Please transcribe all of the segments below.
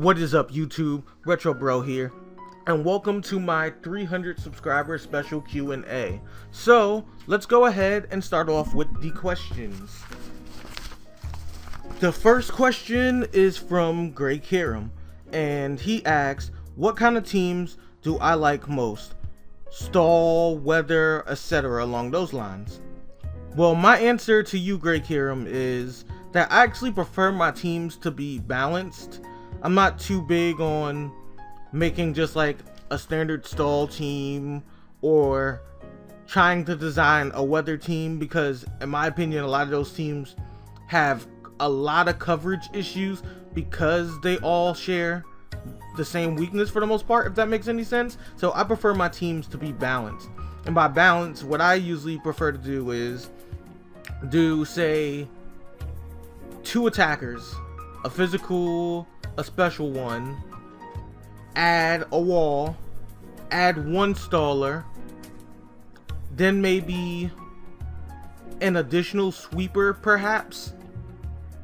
What is up, YouTube? Retrobro here, and welcome to my 300 subscriber special Q&A. So, let's go ahead and start off with the questions. The first question is from Greg Hiram, and he asks, what kind of teams do I like most? Stall, weather, etc. along those lines. Well, my answer to you, Greg Hiram, is that I actually prefer my teams to be balanced. I'm not too big on making just like a standard stall team or trying to design a weather team, because in my opinion a lot of those teams have a lot of coverage issues because they all share the same weakness for the most part, if that makes any sense. So I prefer my teams to be balanced, and by balance what I usually prefer to do is do, say, 2 attackers, a physical, a special one, add a wall, add 1 staller, then maybe an additional sweeper perhaps,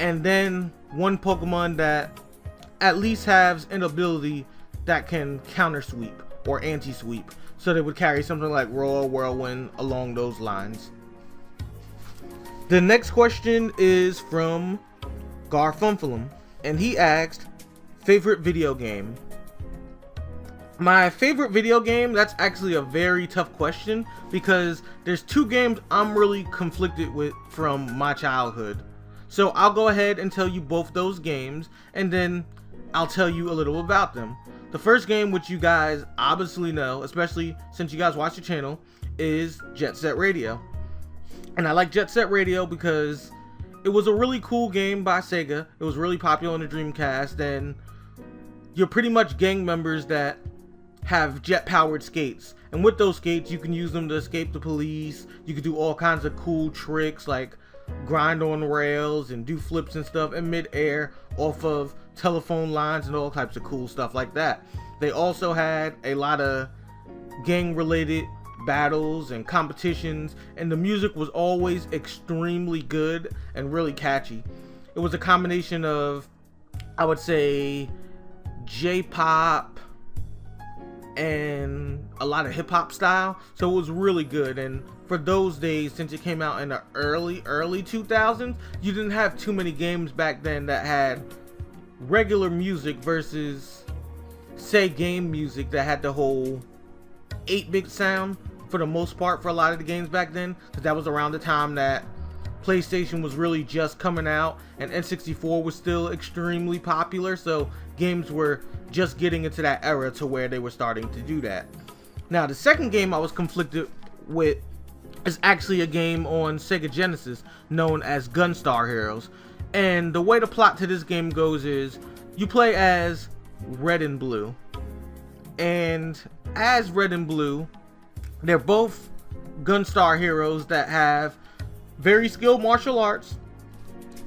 and then 1 Pokemon that at least has an ability that can counter sweep or anti-sweep, so they would carry something like Royal Whirlwind along those lines. The next question is from Garfunfulum, and he asked, favorite video game? My favorite video game, that's actually a very tough question, because there's 2 games I'm really conflicted with from my childhood. So I'll go ahead and tell you both those games, and then I'll tell you a little about them. The first game, which you guys obviously know, especially since you guys watch the channel, is Jet Set Radio. And I like Jet Set Radio because it was a really cool game by Sega. It was really popular on the Dreamcast, and you're pretty much gang members that have jet-powered skates. And with those skates, you can use them to escape the police. You can do all kinds of cool tricks like grind on rails and do flips and stuff in mid-air off of telephone lines and all types of cool stuff like that. They also had a lot of gang-related battles and competitions, and the music was always extremely good and really catchy. It was a combination of, I would say, J-pop and a lot of hip-hop style, so it was really good. And for those days, since it came out in the early 2000s, you didn't have too many games back then that had regular music versus, say, game music that had the whole 8-bit sound for the most part for a lot of the games back then, because that was around the time that PlayStation was really just coming out and N64 was still extremely popular, so games were just getting into that era to where they were starting to do that. Now, the second game I was conflicted with is actually a game on Sega Genesis known as Gunstar Heroes. And the way the plot to this game goes is you play as Red and Blue, and as Red and Blue, they're both Gunstar heroes that have very skilled martial arts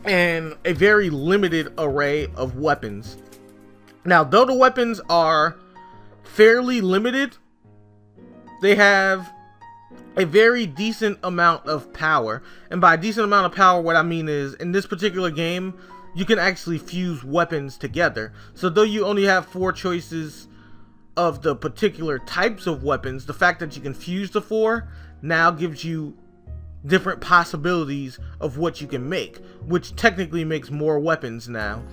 and a very limited array of weapons. Now, though the weapons are fairly limited, they have a very decent amount of power. And by decent amount of power, what I mean is, in this particular game, you can actually fuse weapons together. So though you only have 4 choices of the particular types of weapons, the fact that you can fuse the 4 now gives you different possibilities of what you can make, which technically makes more weapons now.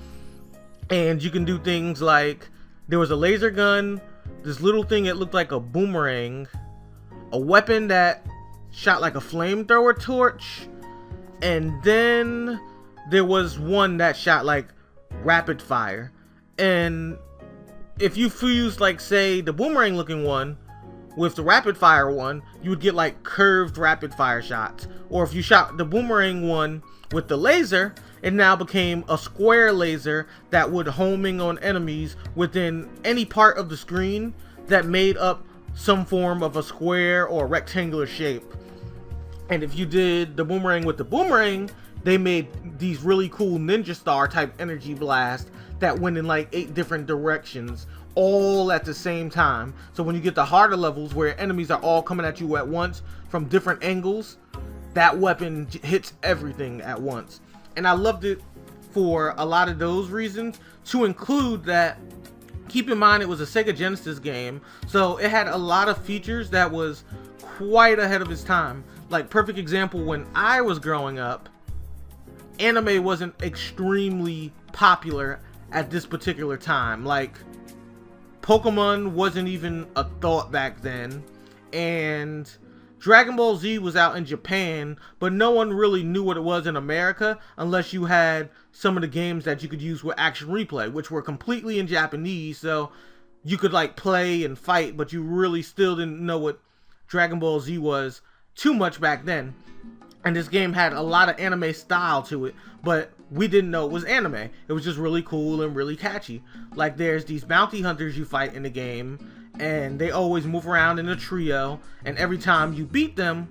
And you can do things like, there was a laser gun, this little thing that looked like a boomerang, a weapon that shot like a flamethrower torch, and then there was one that shot like rapid fire. And if you fused, like, say, the boomerang looking one with the rapid fire one, you would get like curved rapid fire shots. Or if you shot the boomerang one with the laser, it now became a square laser that would homing on enemies within any part of the screen that made up some form of a square or rectangular shape. And if you did the boomerang with the boomerang, they made these really cool ninja star type energy blasts that went in like 8 different directions, all at the same time. So when you get the harder levels where enemies are all coming at you at once from different angles, that weapon hits everything at once. And I loved it for a lot of those reasons, to include that, keep in mind it was a Sega Genesis game, so it had a lot of features that was quite ahead of its time. Like, perfect example, when I was growing up, anime wasn't extremely popular at this particular time. Like, Pokemon wasn't even a thought back then, and Dragon Ball Z was out in Japan, but no one really knew what it was in America unless you had some of the games that you could use with action replay, which were completely in Japanese, so you could like play and fight, but you really still didn't know what Dragon Ball Z was too much back then. And this game had a lot of anime style to it, but we didn't know it was anime. It was just really cool and really catchy. Like, there's these bounty hunters you fight in the game, and they always move around in a trio, and every time you beat them,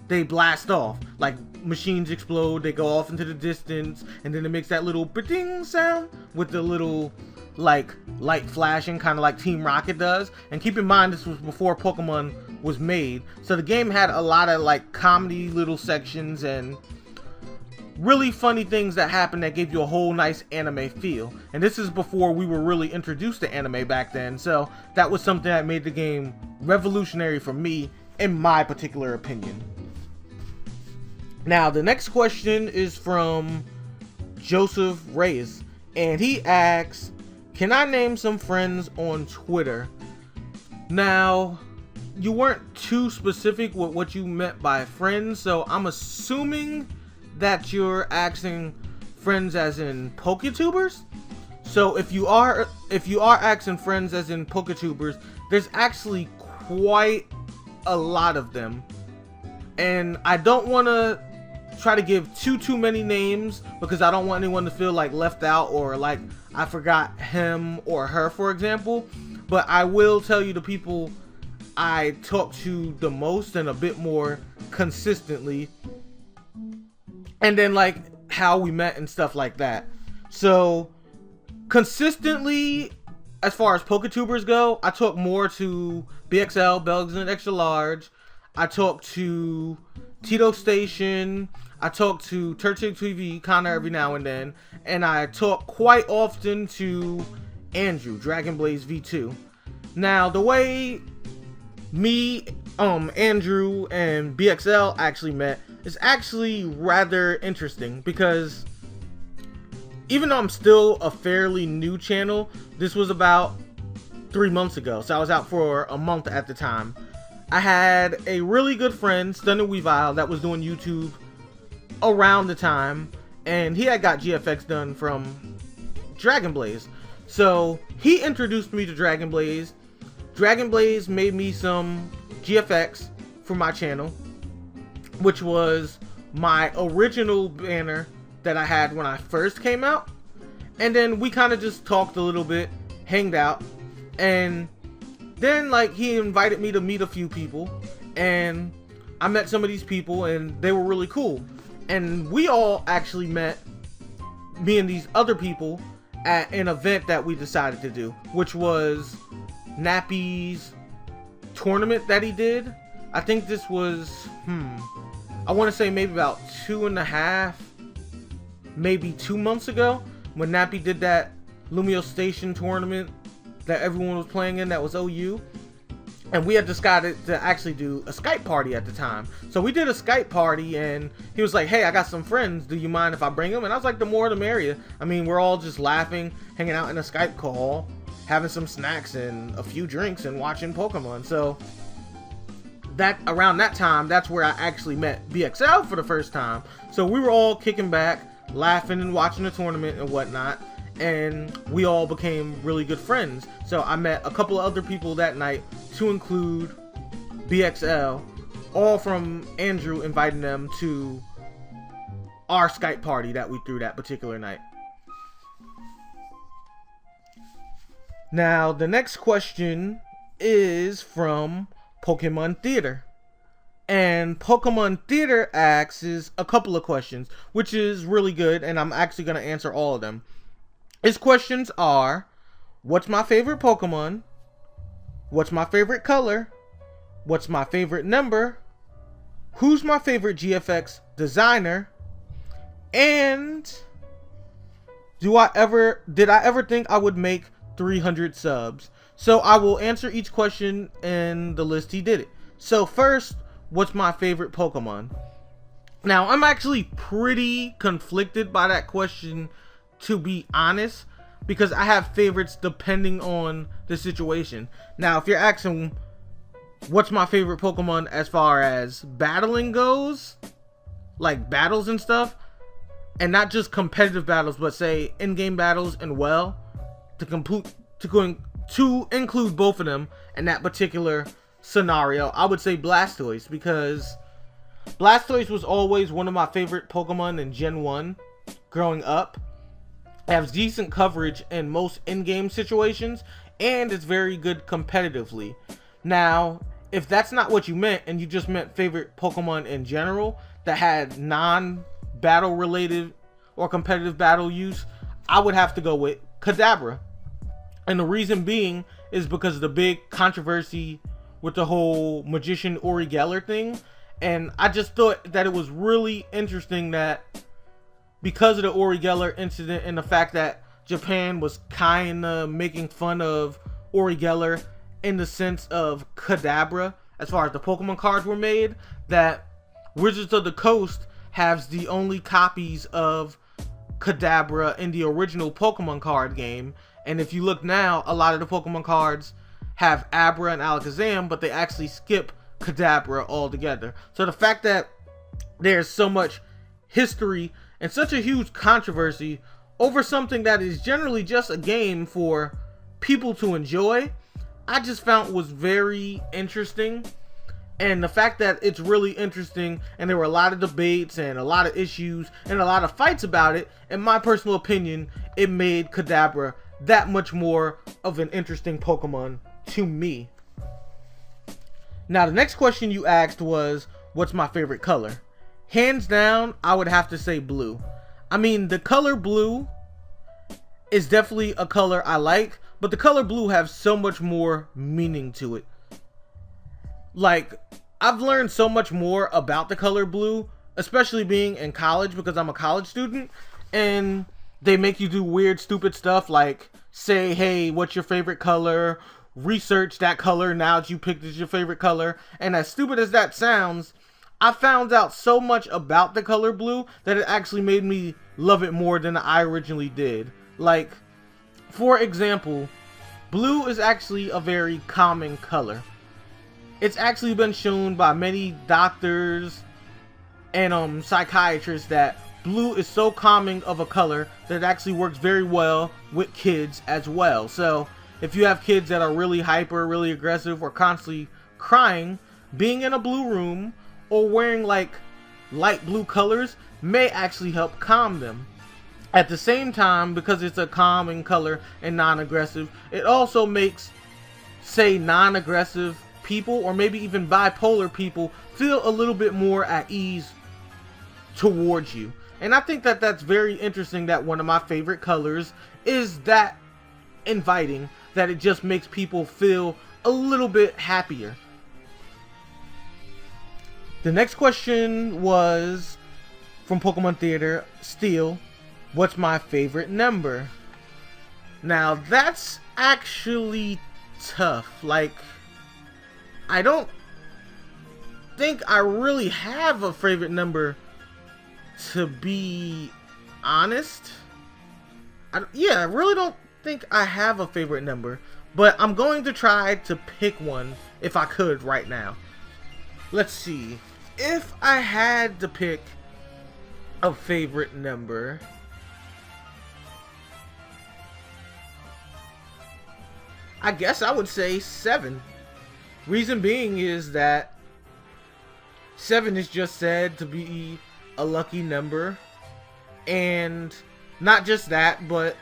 they blast off. Like, machines explode, they go off into the distance, and then it makes that little ba-ding sound with the little, like, light flashing, kind of like Team Rocket does. And keep in mind, this was before Pokemon was made, so the game had a lot of, like, comedy little sections and really funny things that happened that gave you a whole nice anime feel. And this is before we were really introduced to anime back then, so that was something that made the game revolutionary for me, in my particular opinion. Now, the next question is from Joseph Reyes, and he asks, can I name some friends on Twitter? Now, you weren't too specific with what you meant by friends, so I'm assuming that you're asking friends as in Poketubers. So if you are asking friends as in Poketubers, there's actually quite a lot of them, and I don't want to try to give too many names because I don't want anyone to feel like left out or like I forgot him or her, for example. But I will tell you the people I talk to the most and a bit more consistently, and then like how we met and stuff like that. So consistently, as far as Poketubers go, I talk more to BXL, Belgs and Extra Large. I talk to Tito Station. I talk to Turchic TV kinda every now and then. And I talk quite often to Andrew, DragonBlaze V2. Now, the way me, Andrew and BXL actually met is actually rather interesting, because even though I'm still a fairly new channel, this was about 3 months ago, so I was out for a month at the time. I had a really good friend, Stunner Weavile, that was doing YouTube around the time, and he had got GFX done from DragonBlaze. So he introduced me to DragonBlaze. DragonBlaze made me some GFX for my channel, which was my original banner that I had when I first came out. And then we kind of just talked a little bit, hanged out, and then like he invited me to meet a few people, and I met some of these people and they were really cool. And we all actually met, me and these other people, at an event that we decided to do, which was Nappy's tournament that he did. I think this was, I want to say maybe about 2.5, maybe 2 months ago, when Nappy did that Lumio Station tournament that everyone was playing in that was OU. And we had decided to actually do a Skype party at the time. So we did a Skype party, and he was like, hey, I got some friends. Do you mind if I bring them? And I was like, the more the merrier. I mean, we're all just laughing, hanging out in a Skype call, having some snacks and a few drinks and watching Pokemon. So that around that time, that's where I actually met BXL for the first time. So we were all kicking back, laughing and watching the tournament and whatnot. And we all became really good friends. So I met a couple of other people that night, to include BXL, all from Andrew inviting them to our Skype party that we threw that particular night. Now, the next question is from Pokemon Theater. And Pokemon Theater asks a couple of questions, which is really good, and I'm actually going to answer all of them. His questions are, what's my favorite Pokemon? What's my favorite color? What's my favorite number? Who's my favorite GFX designer? And did I ever think I would make 300 subs? So I will answer each question in the list he did it. So first, what's my favorite Pokemon? Now, I'm actually pretty conflicted by that question, to be honest, because I have favorites depending on the situation. Now, if you're asking what's my favorite Pokemon as far as battling goes, like battles and stuff, and not just competitive battles, but say in-game battles and to include both of them in that particular scenario, I would say Blastoise, because Blastoise was always one of my favorite Pokemon in Gen 1 growing up. It has decent coverage in most in-game situations, and it's very good competitively. Now, if that's not what you meant, and you just meant favorite Pokemon in general that had non-battle related or competitive battle use, I would have to go with Kadabra. And the reason being is because of the big controversy with the whole Magician Uri Geller thing. And I just thought that it was really interesting that because of the Uri Geller incident and the fact that Japan was kind of making fun of Uri Geller in the sense of Kadabra, as far as the Pokemon cards were made, that Wizards of the Coast has the only copies of Kadabra in the original Pokemon card game. And if you look now, a lot of the Pokemon cards have Abra and Alakazam, but they actually skip Kadabra altogether. So the fact that there's so much history and such a huge controversy over something that is generally just a game for people to enjoy, I just found was very interesting. And the fact that it's really interesting, and there were a lot of debates and a lot of issues and a lot of fights about it, in my personal opinion, it made Kadabra that much more of an interesting Pokemon to me. Now, the next question you asked was, what's my favorite color? Hands down, I would have to say blue. I mean, the color blue is definitely a color I like, but the color blue has so much more meaning to it. Like, I've learned so much more about the color blue, especially being in college, because I'm a college student, and they make you do weird, stupid stuff like say, hey, what's your favorite color? Research that color now that you picked as your favorite color. And as stupid as that sounds, I found out so much about the color blue that it actually made me love it more than I originally did. Like, for example, blue is actually a very calming color. It's actually been shown by many doctors and psychiatrists that blue is so calming of a color that it actually works very well with kids as well. So if you have kids that are really hyper, really aggressive, or constantly crying, being in a blue room or wearing like light blue colors may actually help calm them. At the same time, because it's a calming color and non-aggressive, it also makes, say, non-aggressive people or maybe even bipolar people feel a little bit more at ease towards you. And I think that that's very interesting that one of my favorite colors is that inviting, that it just makes people feel a little bit happier. The next question was from Pokemon Theater, Steel. What's my favorite number? Now that's actually tough. Like, I don't think I really have a favorite number, to be honest. I really don't think I have a favorite number, but I'm going to try to pick one if I could right now. Let's see. If I had to pick a favorite number, I guess I would say 7. Reason being is that 7 is just said to be a lucky number. And not just that, but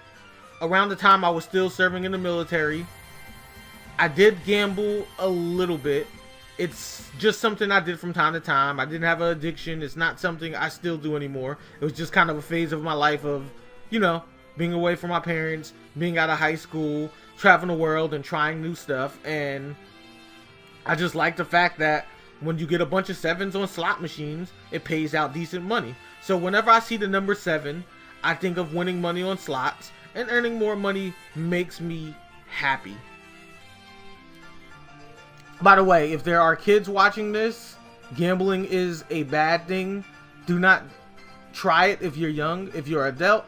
around the time I was still serving in the military, I did gamble a little bit. It's just something I did from time to time. I didn't have an addiction. It's not something I still do anymore. It was just kind of a phase of my life of, you know, being away from my parents, being out of high school, traveling the world and trying new stuff. And I just like the fact that when you get a bunch of 7s on slot machines, it pays out decent money. So whenever I see the number 7, I think of winning money on slots, and earning more money makes me happy. By the way, if there are kids watching this, gambling is a bad thing. Do not try it if you're young. If you're an adult,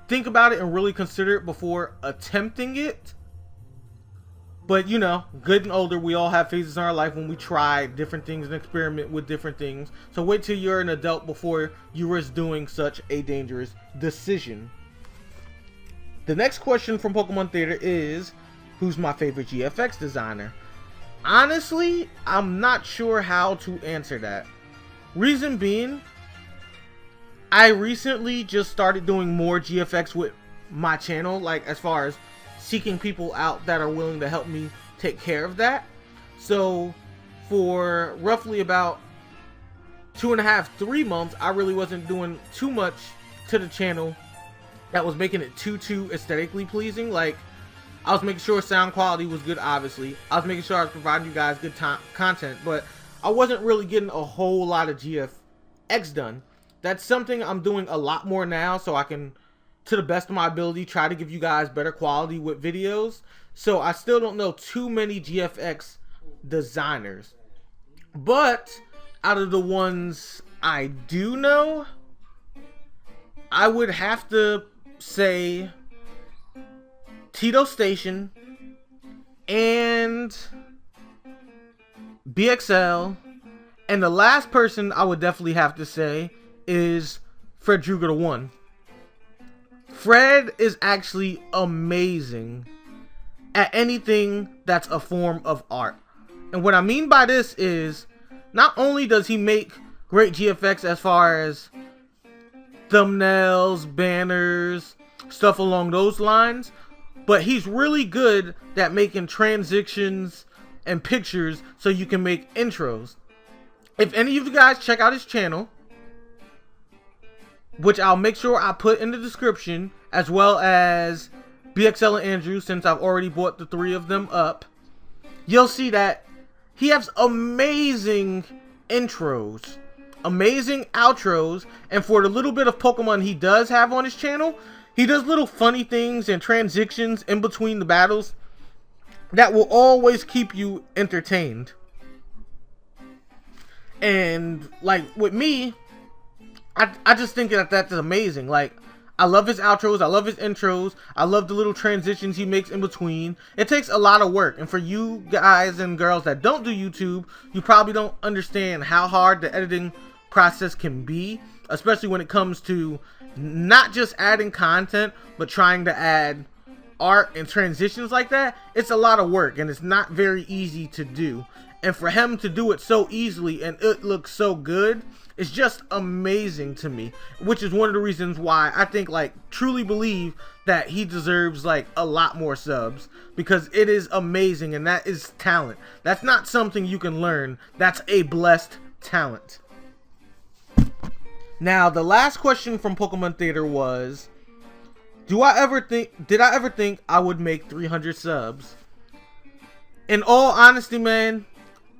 think about it and really consider it before attempting it. But you know, good and older, we all have phases in our life when we try different things and experiment with different things. So wait till you're an adult before you risk doing such a dangerous decision. The next question from Pokemon Theater is, who's my favorite GFX designer? Honestly, I'm not sure how to answer that. Reason being, I recently just started doing more GFX with my channel, like as far as seeking people out that are willing to help me take care of that. So for roughly about 2.5, 3 months, I really wasn't doing too much to the channel that was making it too aesthetically pleasing. Like, I was making sure sound quality was good, obviously. I was making sure I was providing you guys good content, but I wasn't really getting a whole lot of GFX done. That's something I'm doing a lot more now, so I can, to the best of my ability, try to give you guys better quality with videos. So I still don't know too many GFX designers. But out of the ones I do know, I would have to say Tito Station and BXL, and the last person I would definitely have to say is Fred Druger the One. Fred is actually amazing at anything that's a form of art. And what I mean by this is, not only does he make great GFX as far as thumbnails, banners, stuff along those lines, but he's really good at making transitions and pictures so you can make intros. If any of you guys check out his channel, which I'll make sure I put in the description, as well as BXL and Andrew, since I've already bought the 3 of them up, you'll see that he has amazing intros, amazing outros, and for the little bit of Pokemon he does have on his channel, he does little funny things and transitions in between the battles that will always keep you entertained. And like with me, I just think that that's amazing. Like, I love his outros, I love his intros, I love the little transitions he makes in between. It takes a lot of work, and for you guys and girls that don't do YouTube, you probably don't understand how hard the editing process can be, especially when it comes to not just adding content, but trying to add art and transitions like that. It's a lot of work, and it's not very easy to do. And for him to do it so easily and it looks so good, it's just amazing to me, which is one of the reasons why I think, like, truly believe that he deserves like a lot more subs, because it is amazing, and that is talent. That's not something you can learn. That's a blessed talent. Now, the last question from Pokemon Theater was, did I ever think I would make 300 subs? In all honesty, man,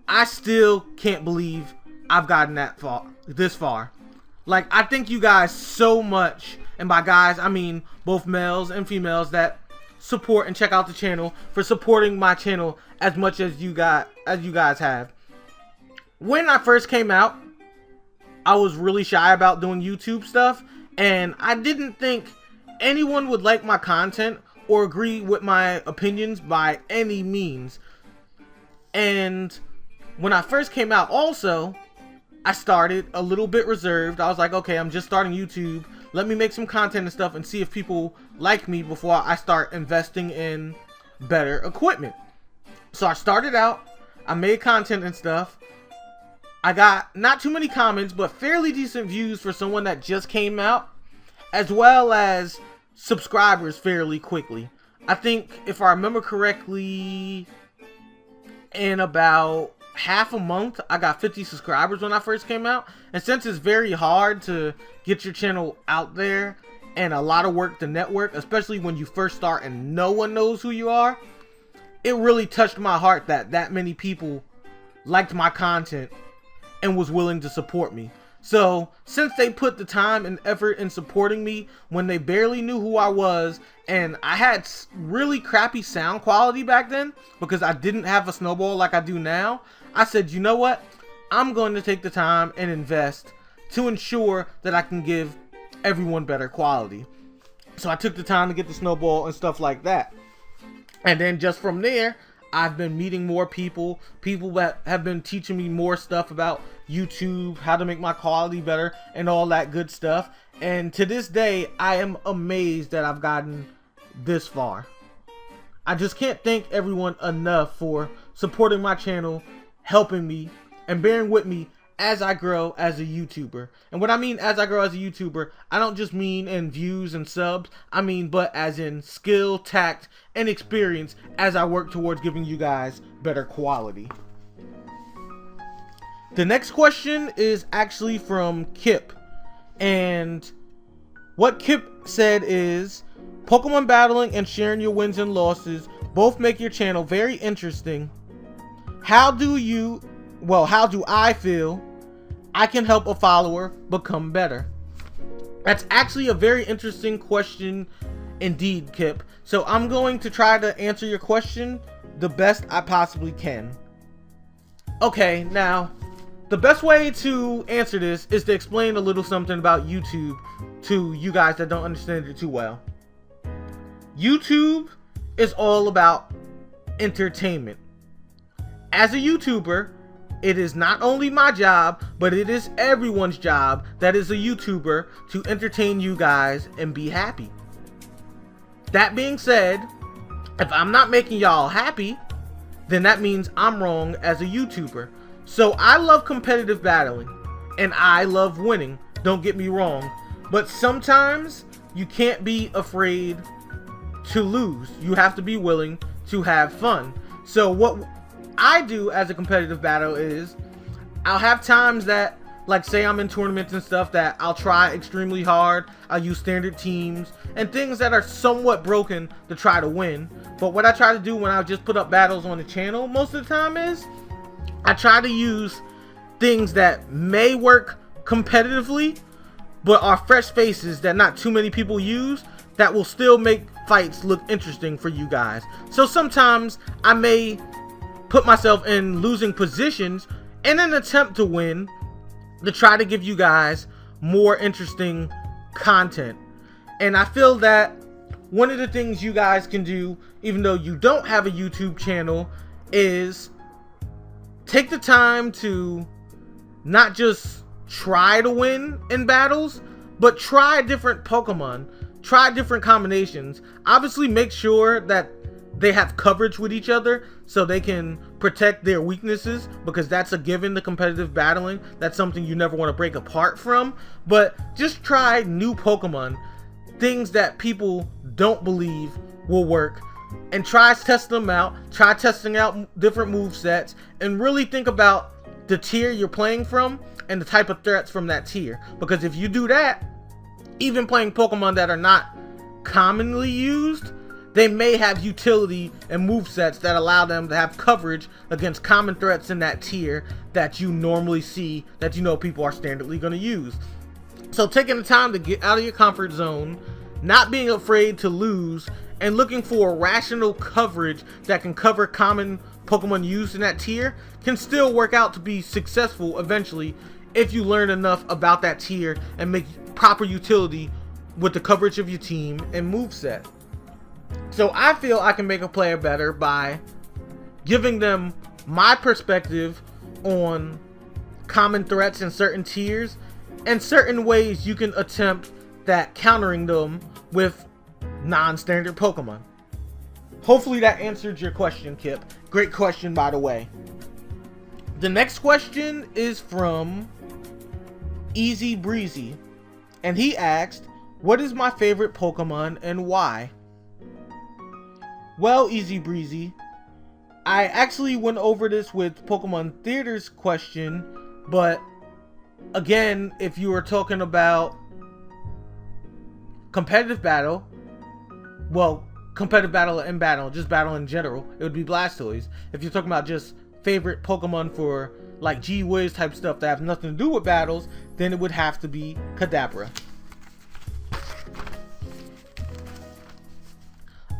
I still can't believe I've gotten this far. Like, I thank you guys so much, and by guys I mean both males and females that support and check out the channel, for supporting my channel as much as you guys have. When I first came out, I was really shy about doing YouTube stuff, and I didn't think anyone would like my content or agree with my opinions by any means. And when I first came out also, I started a little bit reserved. I was like, okay, I'm just starting YouTube. Let me make some content and stuff and see if people like me before I start investing in better equipment. So I started out, I made content and stuff. I got not too many comments, but fairly decent views for someone that just came out, as well as subscribers fairly quickly. I think, if I remember correctly, in about half a month, I got 50 subscribers when I first came out. And since it's very hard to get your channel out there and a lot of work to network, especially when you first start and no one knows who you are, it really touched my heart that many people liked my content and was willing to support me. So since they put the time and effort in supporting me when they barely knew who I was, and I had really crappy sound quality back then because I didn't have a snowball like I do now, I said, you know what? I'm going to take the time and invest to ensure that I can give everyone better quality. So I took the time to get the snowball and stuff like that. And then just from there, I've been meeting more people that have been teaching me more stuff about YouTube, how to make my quality better, and all that good stuff. And to this day, I am amazed that I've gotten this far. I just can't thank everyone enough for supporting my channel, helping me, and bearing with me as I grow as a YouTuber. And what I mean as I grow as a YouTuber, I don't just mean in views and subs, I mean but as in skill, tact, and experience as I work towards giving you guys better quality. The next question is actually from Kip, and what Kip said is, Pokemon battling and sharing your wins and losses both make your channel very interesting. How do I feel I can help a follower become better? That's actually a very interesting question indeed, Kip. So I'm going to try to answer your question the best I possibly can. Okay, now, the best way to answer this is to explain a little something about YouTube to you guys that don't understand it too well. YouTube is all about entertainment. As a YouTuber, it is not only my job, but it is everyone's job that is a YouTuber to entertain you guys and be happy. That being said, if I'm not making y'all happy, then that means I'm wrong as a YouTuber. So I love competitive battling, and I love winning, don't get me wrong, but sometimes you can't be afraid to lose. You have to be willing to have fun. So what I do as a competitive battle is, I'll have times that, like say I'm in tournaments and stuff, that I'll try extremely hard, I'll use standard teams, and things that are somewhat broken to try to win. But what I try to do when I just put up battles on the channel most of the time is, I try to use things that may work competitively, but are fresh faces that not too many people use, that will still make fights look interesting for you guys. So sometimes I may put myself in losing positions in an attempt to win, to try to give you guys more interesting content. And I feel that one of the things you guys can do, even though you don't have a YouTube channel, is take the time to not just try to win in battles, but try different Pokemon, try different combinations. Obviously make sure that they have coverage with each other so they can protect their weaknesses, because that's a given to competitive battling. That's something you never want to break apart from. But just try new Pokemon, things that people don't believe will work, and try testing them out. Try testing out different move sets, and really think about the tier you're playing from and the type of threats from that tier. Because if you do that, even playing Pokemon that are not commonly used, they may have utility and movesets that allow them to have coverage against common threats in that tier that you normally see, that you know people are standardly going to use. So taking the time to get out of your comfort zone, not being afraid to lose, and looking for rational coverage that can cover common Pokemon used in that tier can still work out to be successful eventually if you learn enough about that tier and make proper utility with the coverage of your team and moveset. So I feel I can make a player better by giving them my perspective on common threats in certain tiers and certain ways you can attempt that countering them with non-standard Pokemon. Hopefully that answered your question, Kip. Great question, by the way. The next question is from Easy Breezy, and he asked, what is my favorite Pokemon and why? Well, Easy Breezy, I actually went over this with Pokemon Theater's question, but again, if you were talking about competitive battle, well, competitive battle and battle, just battle in general, it would be Blastoise. If you're talking about just favorite Pokemon for like Gee Whiz type stuff that have nothing to do with battles, then it would have to be Kadabra.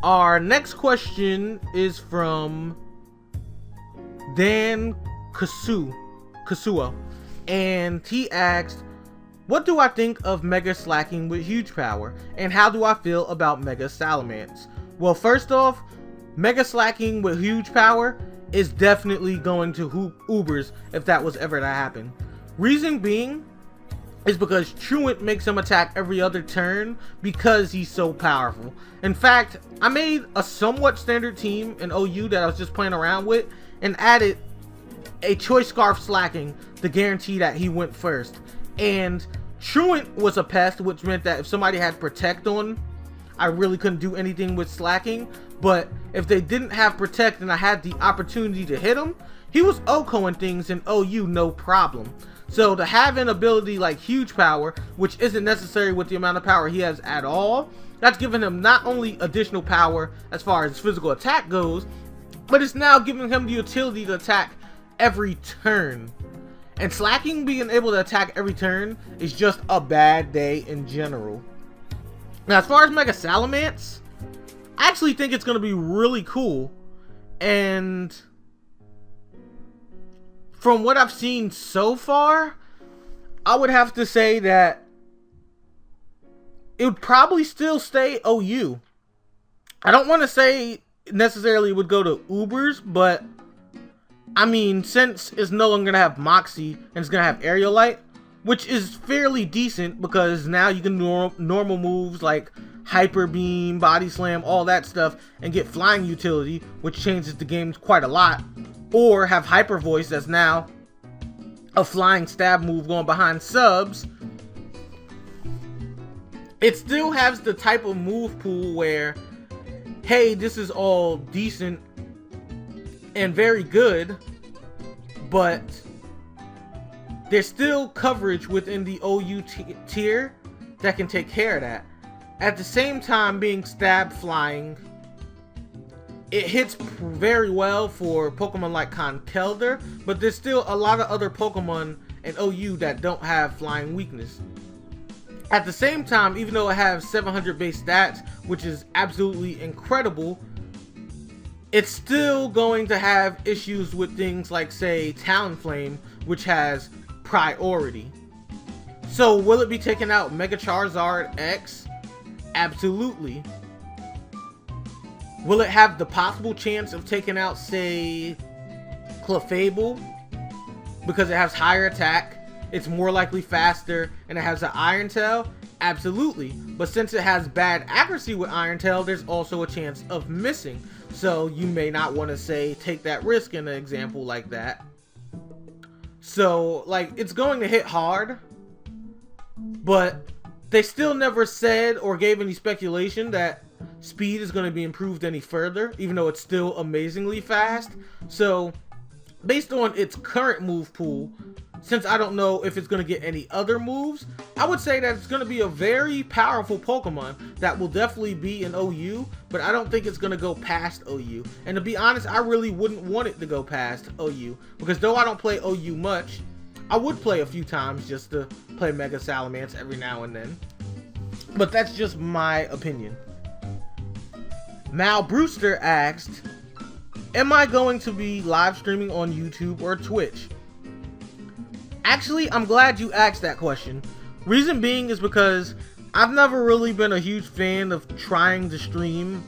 Our next question is from Dan Kasuo, and he asked, what do I think of Mega Slacking with huge power, and how do I feel about Mega Salamence? Well, first off, Mega Slacking with huge power is definitely going to Ubers if that was ever to happen. Reason being is because Truant makes him attack every other turn because he's so powerful. In fact, I made a somewhat standard team in OU that I was just playing around with and added a Choice Scarf Slacking to guarantee that he went first. And Truant was a pest, which meant that if somebody had Protect on, I really couldn't do anything with Slacking. But if they didn't have Protect and I had the opportunity to hit him, he was OHKOing things in OU no problem. So to have an ability like huge power, which isn't necessary with the amount of power he has at all, that's giving him not only additional power as far as physical attack goes, but it's now giving him the utility to attack every turn. And Slacking being able to attack every turn is just a bad day in general. Now, as far as Mega Salamence, I actually think it's going to be really cool. And from what I've seen so far, I would have to say that it would probably still stay OU. I don't want to say necessarily it would go to Ubers, but I mean, since it's no longer going to have Moxie and it's going to have Aerial Light, which is fairly decent because now you can do normal moves like Hyper Beam, Body Slam, all that stuff, and get Flying utility, which changes the game quite a lot. Or have Hyper Voice, that's now a flying stab move going behind subs. It still has the type of move pool where, hey, this is all decent and very good, but there's still coverage within the OU tier that can take care of that. At the same time, being stab flying, it hits very well for Pokemon like Conkeldurr, but there's still a lot of other Pokemon in OU that don't have flying weakness. At the same time, even though it has 700 base stats, which is absolutely incredible, it's still going to have issues with things like, say, Talonflame, which has priority. So will it be taking out Mega Charizard X? Absolutely. Will it have the possible chance of taking out, say, Clefable? Because it has higher attack, it's more likely faster, and it has an Iron Tail? Absolutely. But since it has bad accuracy with Iron Tail, there's also a chance of missing. So you may not want to, say, take that risk in an example like that. So, like, it's going to hit hard, but they still never said or gave any speculation that speed is going to be improved any further, even though it's still amazingly fast. So, based on its current move pool, since I don't know if it's going to get any other moves, I would say that it's going to be a very powerful Pokemon that will definitely be in OU, but I don't think it's going to go past OU. And to be honest, I really wouldn't want it to go past OU, because though I don't play OU much, I would play a few times just to play Mega Salamence every now and then. But that's just my opinion. Mal Brewster asked, am I going to be live streaming on YouTube or Twitch? Actually, I'm glad you asked that question. Reason being is because I've never really been a huge fan of trying to stream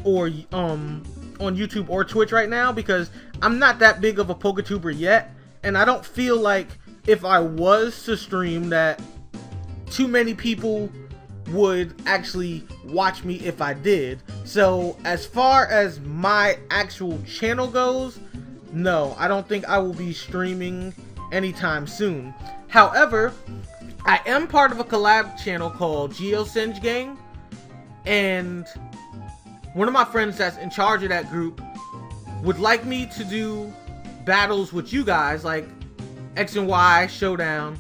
or on YouTube or Twitch right now, because I'm not that big of a PokeTuber yet, and I don't feel like if I was to stream that too many people would actually watch me if I did. So as far as my actual channel goes, no, I don't think I will be streaming anytime soon. However, I am part of a collab channel called Geosenge Gang, and one of my friends that's in charge of that group would like me to do battles with you guys, like X and Y Showdown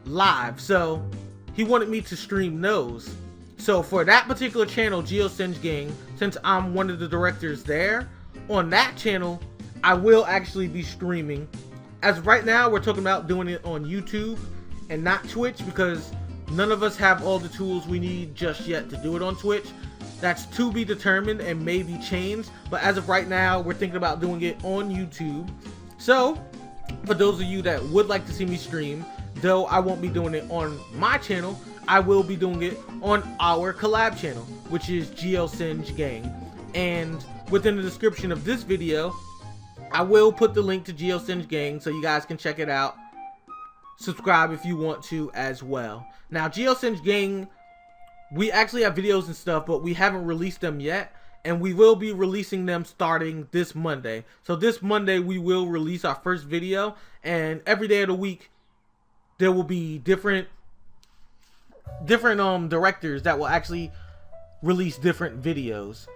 live. So he wanted me to stream those. So for that particular channel, Geosenge Gang, since I'm one of the directors there, on that channel, I will actually be streaming. As of right now, we're talking about doing it on YouTube and not Twitch, because none of us have all the tools we need just yet to do it on Twitch. That's to be determined and maybe changed, but as of right now, we're thinking about doing it on YouTube. So, for those of you that would like to see me stream, though I won't be doing it on my channel, I will be doing it on our collab channel, which is GL Singe Gang. And within the description of this video, I will put the link to GL Singe Gang so you guys can check it out. Subscribe if you want to as well. Now, GL Singe Gang, we actually have videos and stuff, but we haven't released them yet, and we will be releasing them starting this Monday. So this Monday we will release our first video, and every day of the week there will be different directors that will actually release different videos.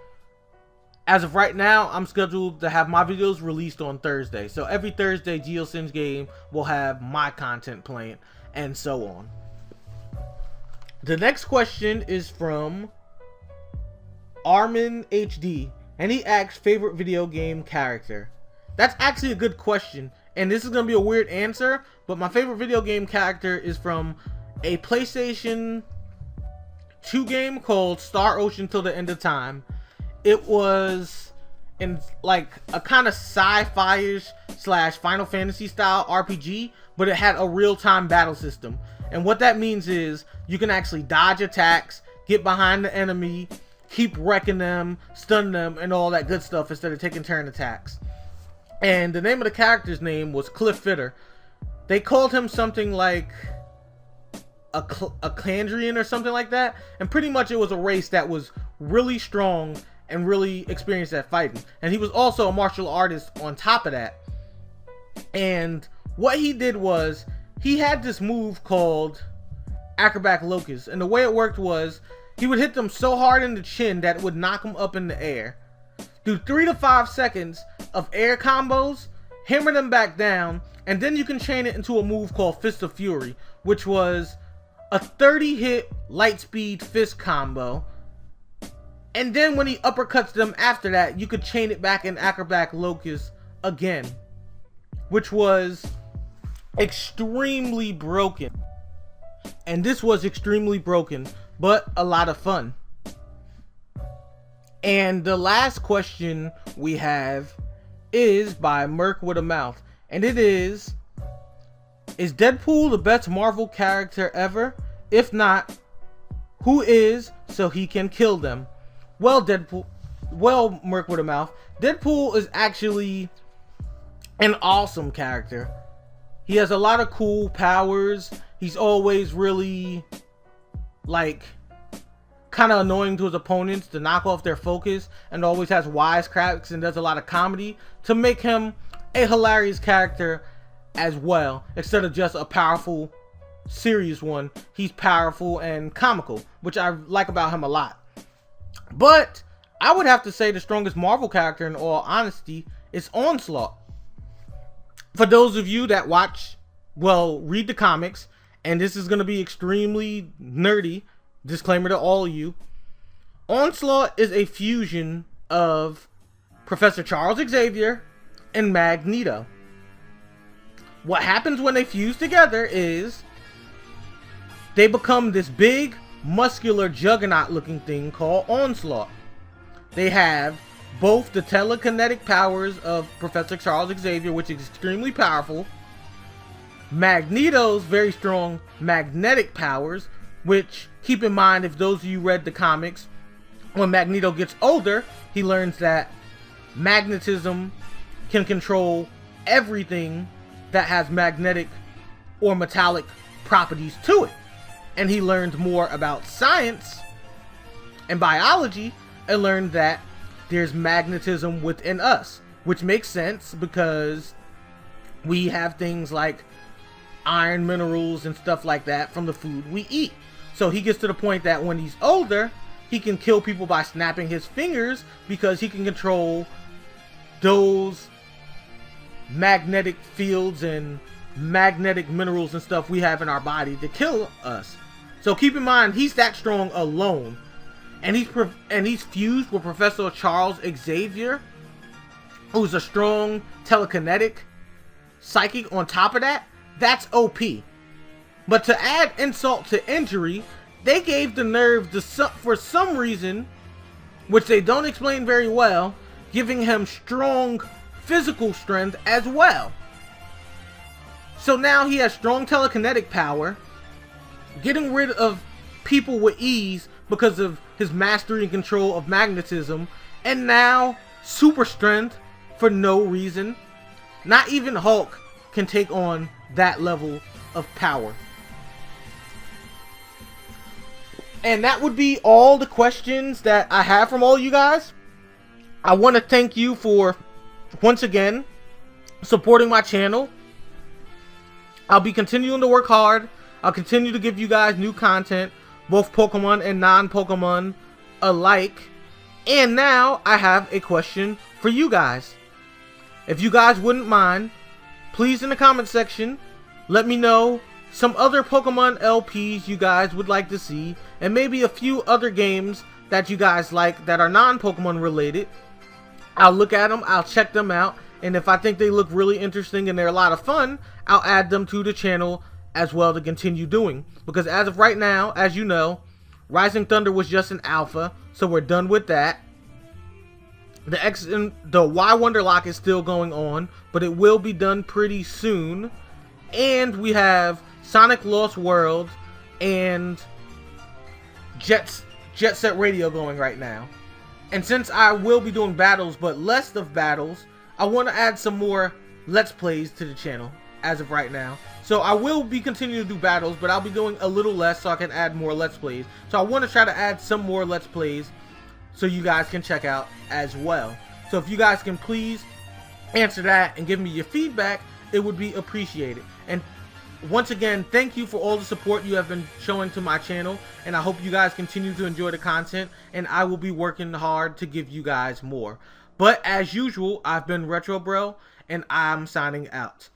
As of right now, I'm scheduled to have my videos released on Thursday. So every Thursday, GL Singe Game will have my content playing, and so on. The next question is from Armin HD, and he asks favorite video game character. That's actually a good question, and this is going to be a weird answer, but my favorite video game character is from a PlayStation 2 game called Star Ocean Till the End of Time. It was in like a kind of sci-fi-ish / Final Fantasy style RPG, but it had a real-time battle system. And what that means is you can actually dodge attacks, get behind the enemy, keep wrecking them, stun them, and all that good stuff instead of taking turn attacks. And the name of the character's name was Cliff Fitter. They called him something like a Clandrian or something like that. And pretty much it was a race that was really strong and really experienced at fighting. And he was also a martial artist on top of that. And what he did was, he had this move called Acrobat Locust. And the way it worked was, he would hit them so hard in the chin that it would knock them up in the air. Do 3 to 5 seconds of air combos, hammer them back down, and then you can chain it into a move called Fist of Fury, which was a 30 hit light speed fist combo. And then when he uppercuts them after that, you could chain it back in Acrobat Locust again, which was extremely broken. And this was extremely broken, but a lot of fun. And the last question we have is by Merc with a Mouth, and it is Deadpool the best Marvel character ever? If not, who is, so he can kill them? Well, Merc with a Mouth, Deadpool is actually an awesome character. He has a lot of cool powers. He's always really, like, kind of annoying to his opponents to knock off their focus, and always has wisecracks and does a lot of comedy to make him a hilarious character as well. Instead of just a powerful, serious one, he's powerful and comical, which I like about him a lot. But I would have to say the strongest Marvel character, in all honesty, is Onslaught. For those of you that read the comics, and this is going to be extremely nerdy, disclaimer to all of you, Onslaught is a fusion of Professor Charles Xavier and Magneto. What happens when they fuse together is they become this big, muscular juggernaut looking thing called Onslaught. They have both the telekinetic powers of Professor Charles Xavier, which is extremely powerful, Magneto's very strong magnetic powers, which, keep in mind, if those of you read the comics, when Magneto gets older, he learns that magnetism can control everything that has magnetic or metallic properties to it. And he learned more about science and biology and learned that there's magnetism within us, which makes sense because we have things like iron minerals and stuff like that from the food we eat. So he gets to the point that when he's older, he can kill people by snapping his fingers because he can control those magnetic fields and magnetic minerals and stuff we have in our body to kill us. So keep in mind, he's that strong alone, and he's fused with Professor Charles Xavier, who's a strong telekinetic psychic on top of that, that's OP. But to add insult to injury, they gave the nerve to for some reason, which they don't explain very well, giving him strong physical strength as well. So now he has strong telekinetic power, getting rid of people with ease because of his mastery and control of magnetism, and now super strength for no reason. Not even Hulk can take on that level of power. And that would be all the questions that I have from all you guys. I want to thank you for, once again, supporting my channel. I'll be continuing to work hard. I'll continue to give you guys new content, both Pokemon and non-Pokemon alike. And now I have a question for you guys. If you guys wouldn't mind, please in the comment section, let me know some other Pokemon LPs you guys would like to see, and maybe a few other games that you guys like that are non-Pokemon related. I'll look at them, I'll check them out, and if I think they look really interesting and they're a lot of fun, I'll add them to the channel as well to continue doing. Because as of right now, as you know, Rising Thunder was just an alpha, so we're done with that. The X and the Y Wonderlock is still going on, but it will be done pretty soon. And we have Sonic Lost World and Jet Set Radio going right now. And since I will be doing battles, but less of battles, I want to add some more Let's Plays to the channel as of right now. So I will be continuing to do battles, but I'll be doing a little less so I can add more Let's Plays. So I want to try to add some more Let's Plays so you guys can check out as well. So if you guys can please answer that and give me your feedback, it would be appreciated. And once again, thank you for all the support you have been showing to my channel, and I hope you guys continue to enjoy the content, and I will be working hard to give you guys more. But as usual, I've been Retrobro, and I'm signing out.